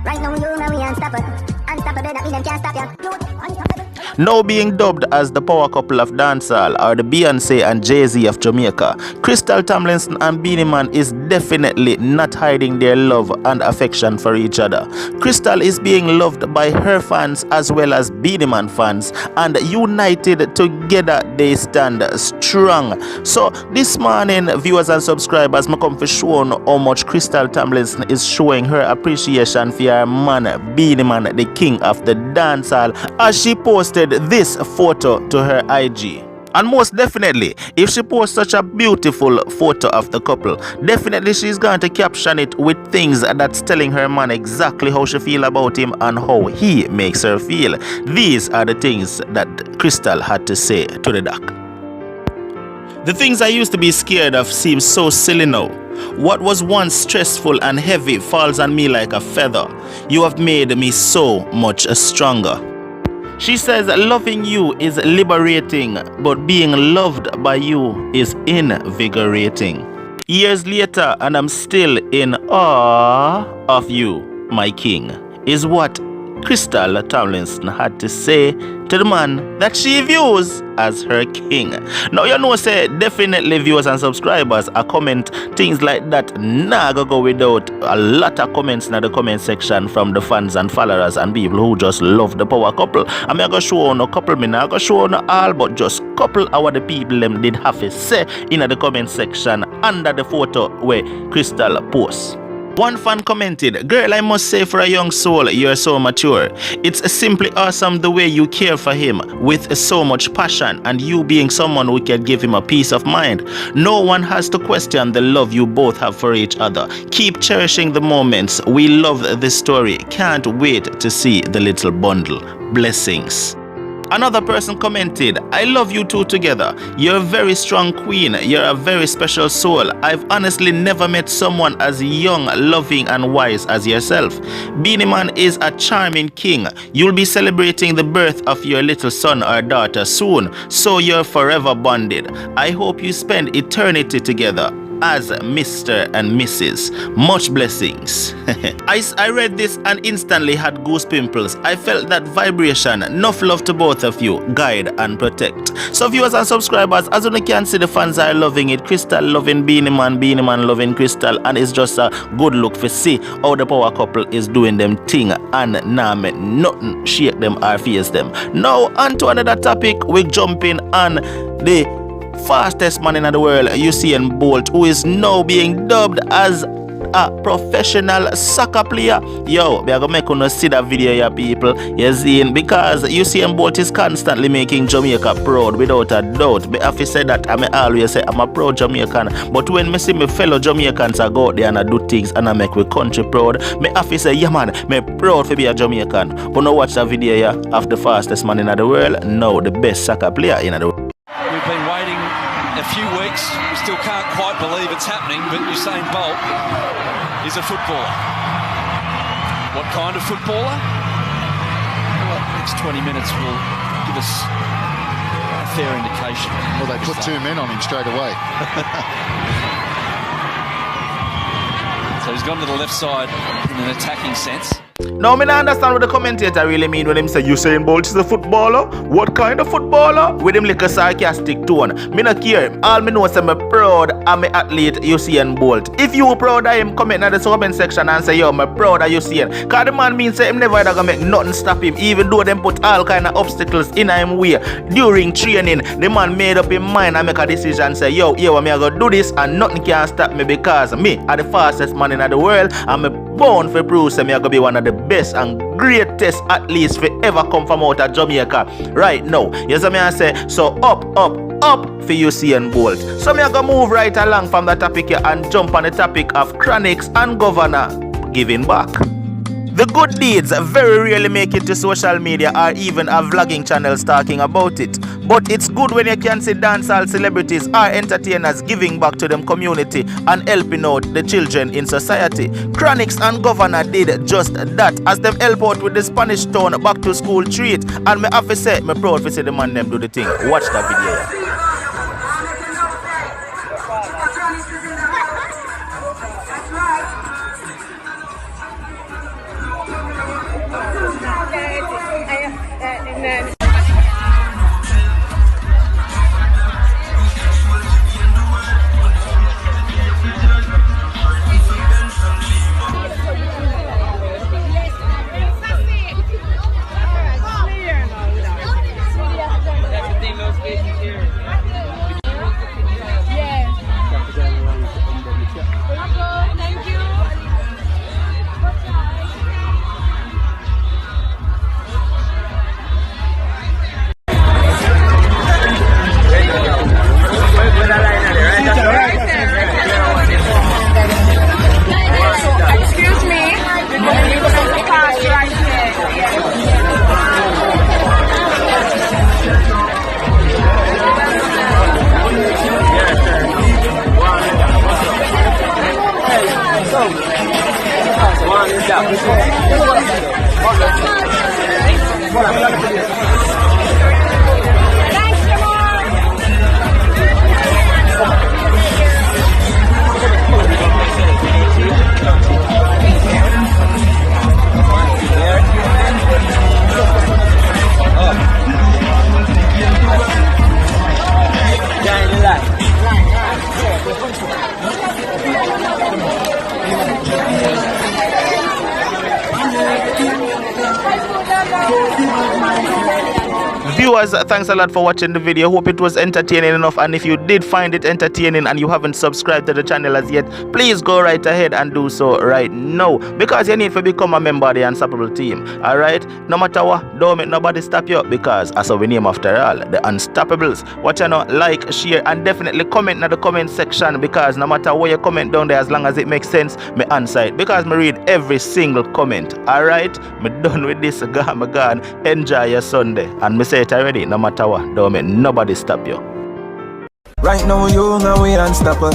Right now, you know we unstoppable. Unstoppable, that mean them can't stop ya. Unstoppable. Now being dubbed as the power couple of dancehall are the Beyonce and Jay-Z of Jamaica, Krystal Tomlinson and Beenie Man is definitely not hiding their love and affection for each other. Krystal is being loved by her fans as well as Beenie Man fans, and united together they stand strong. So this morning, viewers and subscribers, I come for showing how much Krystal Tomlinson is showing her appreciation for her man Beenie Man, the king of the dancehall, as she posted this photo to her IG. And most definitely, if she posts such a beautiful photo of the couple, definitely she's going to caption it with things that's telling her man exactly how she feels about him and how he makes her feel. These are the things that Krystal had to say to the doc. The things I used to be scared of seem so silly now. What was once stressful and heavy falls on me like a feather. You have made me so much stronger. She says loving you is liberating, but being loved by you is invigorating. Years later, and I'm still in awe of you, my king, is what Krystal Tomlinson had to say to the man that she views as her king. Now you know say definitely viewers and subscribers are comment things like that nah go without a lot of comments in the comment section from the fans and followers and people who just love the power couple. I'm gonna show on a couple, me not gonna show on all, but just couple our the people them did have to say in the comment section under the photo where Krystal posts. One fan commented, "Girl, I must say for a young soul, you're so mature. It's simply awesome the way you care for him with so much passion, and you being someone who can give him a peace of mind. No one has to question the love you both have for each other. Keep cherishing the moments. We love this story. Can't wait to see the little bundle. Blessings." Another person commented, "I love you two together. You're a very strong queen. You're a very special soul. I've honestly never met someone as young, loving and wise as yourself. Beenie Man is a charming king. You'll be celebrating the birth of your little son or daughter soon, so you're forever bonded. I hope you spend eternity together as Mr. and Mrs. Much blessings." I read this and instantly had goose pimples. I felt that vibration. Enough love to both of you. Guide and protect. So viewers and subscribers, as you can see, the fans are loving it. Krystal loving Beenie Man loving Krystal, and it's just a good look for see how the power couple is doing them thing and nah make nothing shake them or face them. Now on to another topic. We jumping on the fastest man in the world, Usain Bolt, who is now being dubbed as a professional soccer player. Yo, we are gonna make you see that video here, people. You see, because Usain Bolt is constantly making Jamaica proud without a doubt. But if I say that, I may always say I'm a proud Jamaican. But when I see my fellow Jamaicans I go out there and I do things and I make my country proud, me have to say, yeah man, me proud to be a Jamaican. But now watch that video here of the fastest man in the world, now the best soccer player in the world. We've been waiting a few weeks. We still can't quite believe it's happening, but Usain Bolt is a footballer. What kind of footballer? Well, the next 20 minutes will give us a fair indication. Well, they put two men on him straight away. So he's gone to the left side in an attacking sense. Now, I don't understand what the commentator really mean when him say Usain Bolt is a footballer. What kind of footballer? With him like a sarcastic tone. Me not care. All me know is I'm proud of my athlete Usain Bolt. If you proud of him, comment in the comment section and say, yo, I'm proud of Usain. Because the man means say him never gonna make nothing stop him. Even though them put all kind of obstacles in him way. During training, the man made up his mind and make a decision and say, yo, I'm gonna do this and nothing can stop me because me are the fastest man in the world. I'm born for prove say me gonna be one of the best and greatest athletes for ever come from out of Jamaica right now. Yes, I say, so up for Usain Bolt. So me gonna move right along from the topic here and jump on the topic of Chronixx and govana giving back. The good deeds very rarely make it to social media or even a vlogging channels talking about it. But it's good when you can see dancehall celebrities or entertainers giving back to them community and helping out the children in society. Chronixx and govana did just that as them help out with the Spanish Town back to school treat. And me have to say, me proud to see the man them do the thing. Watch that video. pregnant. Viewers, thanks a lot for watching the video. Hope it was entertaining enough, and if you did find it entertaining and you haven't subscribed to the channel as yet, please go right ahead and do so right now, because you need to become a member of the Unstoppable team. Alright, no matter what, don't make nobody stop you, because as our name after all, the Unstoppables. Watch out, like, share, and definitely comment in the comment section, because no matter what you comment down there, as long as it makes sense, me answer it, because me read every single comment. Alright, me done with this. Gone. Enjoy your Sunday, and me say it already, no matter what, don't make nobody stop you. Right now you know we unstoppable.